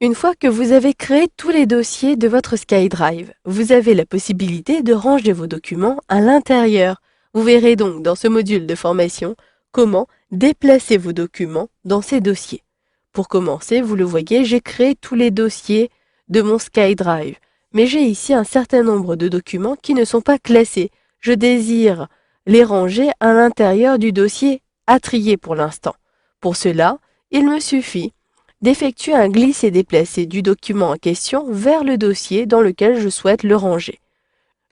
Une fois que vous avez créé tous les dossiers de votre SkyDrive, vous avez la possibilité de ranger vos documents à l'intérieur. Vous verrez donc dans ce module de formation comment déplacer vos documents dans ces dossiers. Pour commencer, vous le voyez, j'ai créé tous les dossiers de mon SkyDrive, mais j'ai ici un certain nombre de documents qui ne sont pas classés. Je désire les ranger à l'intérieur du dossier à trier pour l'instant. Pour cela, il me suffit d'effectuer un glisser-déplacer du document en question vers le dossier dans lequel je souhaite le ranger.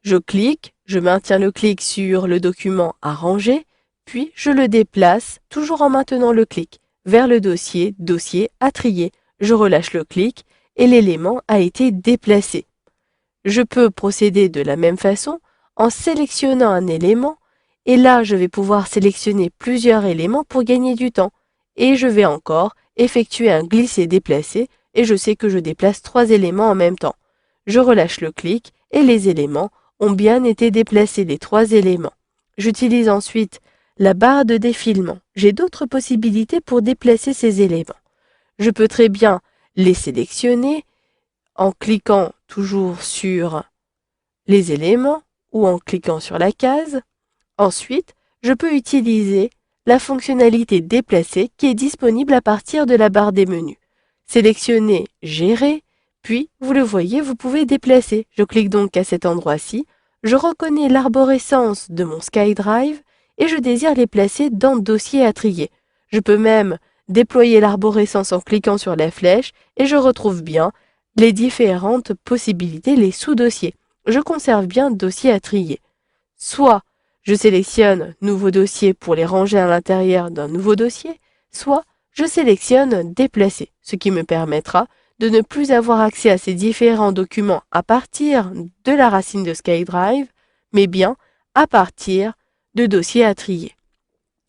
Je clique, je maintiens le clic sur le document à ranger, puis je le déplace, toujours en maintenant le clic, vers le dossier à trier. Je relâche le clic et l'élément a été déplacé. Je peux procéder de la même façon en sélectionnant un élément, et là je vais pouvoir sélectionner plusieurs éléments pour gagner du temps. Et je vais encore effectuer un glisser-déplacer et je sais que je déplace 3 éléments en même temps. Je relâche le clic et les éléments ont bien été déplacés, les 3 éléments. J'utilise ensuite la barre de défilement. J'ai d'autres possibilités pour déplacer ces éléments. Je peux très bien les sélectionner en cliquant toujours sur les éléments ou en cliquant sur la case. Ensuite, je peux utiliser la fonctionnalité déplacer qui est disponible à partir de la barre des menus. Sélectionnez Gérer, puis vous le voyez, vous pouvez déplacer. Je clique donc à cet endroit-ci, je reconnais l'arborescence de mon SkyDrive et je désire les placer dans Dossier à trier. Je peux même déployer l'arborescence en cliquant sur la flèche et je retrouve bien les différentes possibilités, les sous-dossiers. Je conserve bien Dossier à trier. Soit je sélectionne Nouveau dossier pour les ranger à l'intérieur d'un nouveau dossier, soit je sélectionne Déplacer, ce qui me permettra de ne plus avoir accès à ces différents documents à partir de la racine de SkyDrive, mais bien à partir de dossiers à trier.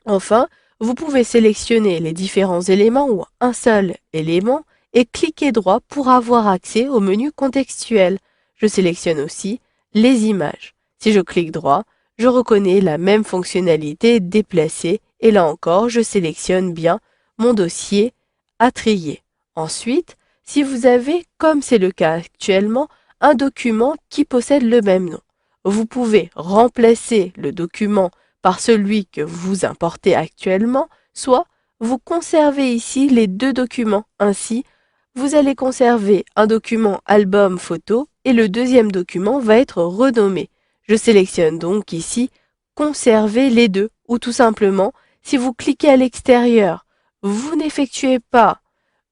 Enfin, vous pouvez sélectionner les différents éléments ou un seul élément et cliquer droit pour avoir accès au menu contextuel. Je sélectionne aussi les images. Si je clique droit, je reconnais la même fonctionnalité déplacer et là encore, je sélectionne bien mon dossier à trier. Ensuite, si vous avez, comme c'est le cas actuellement, un document qui possède le même nom, vous pouvez remplacer le document par celui que vous importez actuellement, soit vous conservez ici les deux documents. Ainsi, vous allez conserver un document album photo et le deuxième document va être renommé. Je sélectionne donc ici Conserver les deux ou tout simplement, si vous cliquez à l'extérieur, vous n'effectuez pas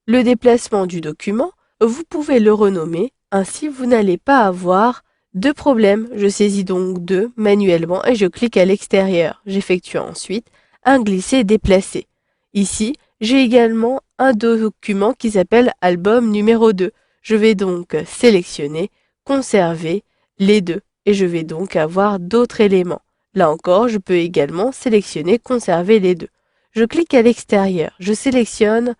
le déplacement du document, vous pouvez le renommer, ainsi vous n'allez pas avoir de problème. Je saisis donc 2 manuellement et je clique à l'extérieur. J'effectue ensuite un glisser-déplacer. Ici, j'ai également un document qui s'appelle album numéro 2. Je vais donc sélectionner Conserver les deux et je vais donc avoir d'autres éléments. Là encore, je peux également sélectionner Conserver les deux. Je clique à l'extérieur, je sélectionne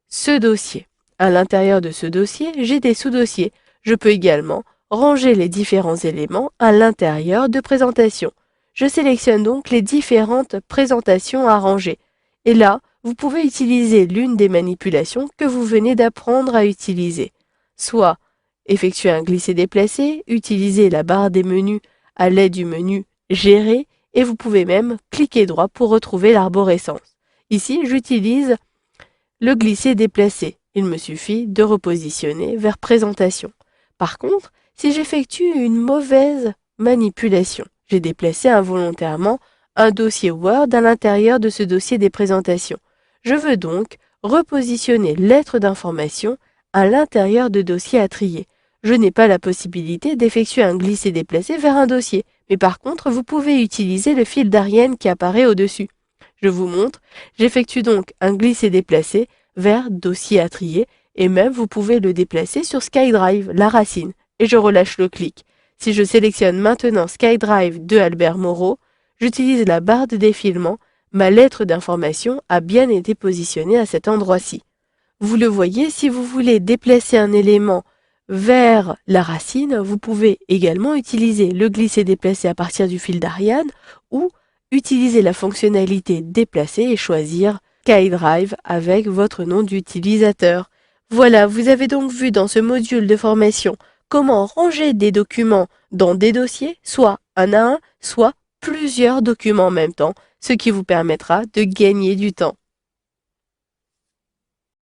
ce dossier. À l'intérieur de ce dossier, j'ai des sous-dossiers. Je peux également ranger les différents éléments à l'intérieur de présentation. Je sélectionne donc les différentes présentations à ranger. Et là, vous pouvez utiliser l'une des manipulations que vous venez d'apprendre à utiliser. Soit effectuer un glisser-déplacer, utiliser la barre des menus à l'aide du menu Gérer et vous pouvez même cliquer droit pour retrouver l'arborescence. Ici, j'utilise le glisser-déplacer. Il me suffit de repositionner vers présentation. Par contre, si j'effectue une mauvaise manipulation, j'ai déplacé involontairement un dossier Word à l'intérieur de ce dossier des présentations. Je veux donc repositionner lettre d'information à l'intérieur de dossier à trier. Je n'ai pas la possibilité d'effectuer un glisser-déplacer vers un dossier, mais par contre, vous pouvez utiliser le fil d'Ariane qui apparaît au-dessus. Je vous montre, j'effectue donc un glisser-déplacer vers dossier à trier et même vous pouvez le déplacer sur SkyDrive, la racine, et je relâche le clic. Si je sélectionne maintenant SkyDrive de Albert Moreau, j'utilise la barre de défilement, ma lettre d'information a bien été positionnée à cet endroit-ci. Vous le voyez, si vous voulez déplacer un élément vers la racine, vous pouvez également utiliser le glisser-déplacer à partir du fil d'Ariane ou utiliser la fonctionnalité déplacer et choisir SkyDrive avec votre nom d'utilisateur. Voilà, vous avez donc vu dans ce module de formation comment ranger des documents dans des dossiers, soit un à un, soit plusieurs documents en même temps, ce qui vous permettra de gagner du temps.